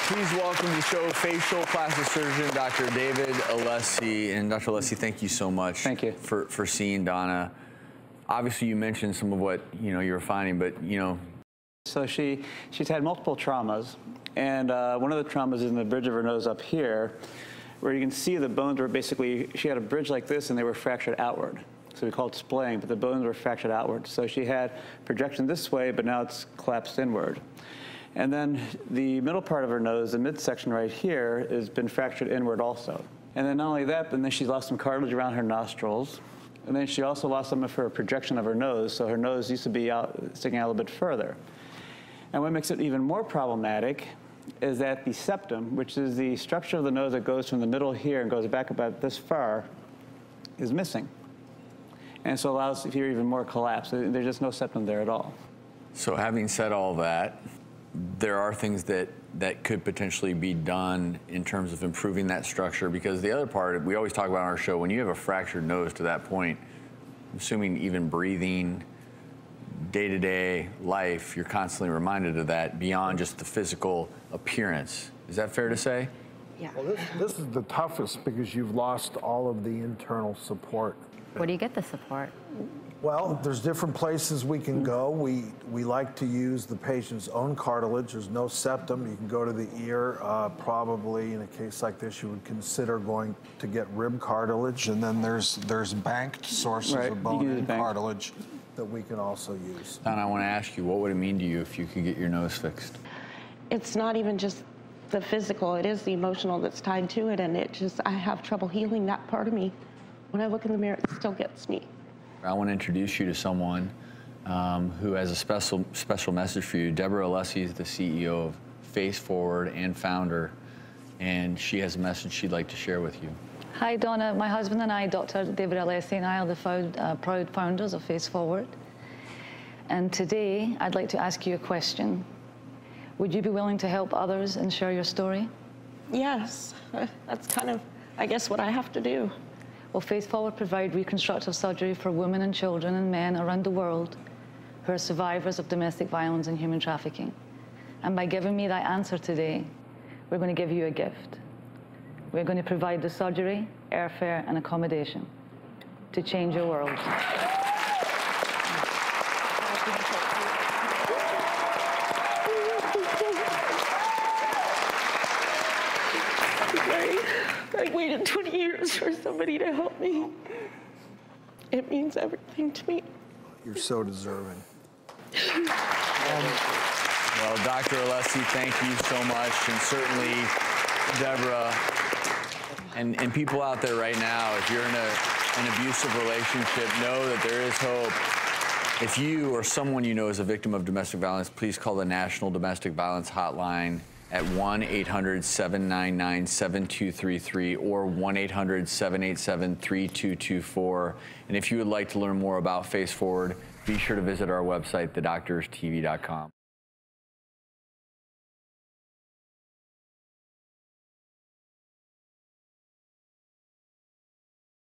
Please welcome to the show facial plastic surgeon, Dr. David Alessi. And Dr. Alessi, thank you so much. Thank you. For seeing Donna. Obviously, you mentioned some of what, you were finding, but, So she's had multiple traumas. And one of the traumas is in the bridge of her nose up here, where you can see the bones were basically, she had a bridge like this and they were fractured outward. So we call it splaying, but the bones were fractured outward. So she had projection this way, but now it's collapsed inward. And then the middle part of her nose, the midsection right here, has been fractured inward also. And then not only that, but then she lost some cartilage around her nostrils. And then she also lost some of her projection of her nose, so her nose used to be sticking out a little bit further. And what makes it even more problematic is that the septum, which is the structure of the nose that goes from the middle here and goes back about this far, is missing. And so allows here even more collapse. There's just no septum there at all. So having said all that, there are things that could potentially be done in terms of improving that structure, because the other part, we always talk about on our show, when you have a fractured nose to that point, assuming even breathing, day-to-day life, you're constantly reminded of that beyond just the physical appearance. Is that fair to say? Yeah. Well, this is the toughest because you've lost all of the internal support. Where do you get the support? Well, there's different places we can go. We like to use the patient's own cartilage. There's no septum. You can go to the ear. Probably in a case like this, you would consider going to get rib cartilage. And then there's banked sources of bone and cartilage that we can also use. Donna, I want to ask you, what would it mean to you if you could get your nose fixed? It's not even just the physical, it is the emotional that's tied to it, and I have trouble healing that part of me. When I look in the mirror, it still gets me. I want to introduce you to someone who has a special message for you. Deborah Alessi is the CEO of Face Forward and founder, and she has a message she'd like to share with you. Hi, Donna. My husband and I, Dr. David Alessi, and I are the proud founders of Face Forward. And today, I'd like to ask you a question. Would you be willing to help others and share your story? Yes, that's kind of, I guess, what I have to do. Well, Face Forward provide reconstructive surgery for women and children and men around the world who are survivors of domestic violence and human trafficking. And by giving me that answer today, we're going to give you a gift. We're going to provide the surgery, airfare, and accommodation to change your world. I waited 20 years for somebody to help me. It means everything to me. You're so deserving. Well, Dr. Alessi, thank you so much, and certainly Deborah, and people out there right now, if you're in an abusive relationship, know that there is hope. If you or someone you know is a victim of domestic violence, please call the National Domestic Violence Hotline at 1-800-799-7233 or 1-800-787-3224. And if you would like to learn more about Face Forward, be sure to visit our website, thedoctorstv.com.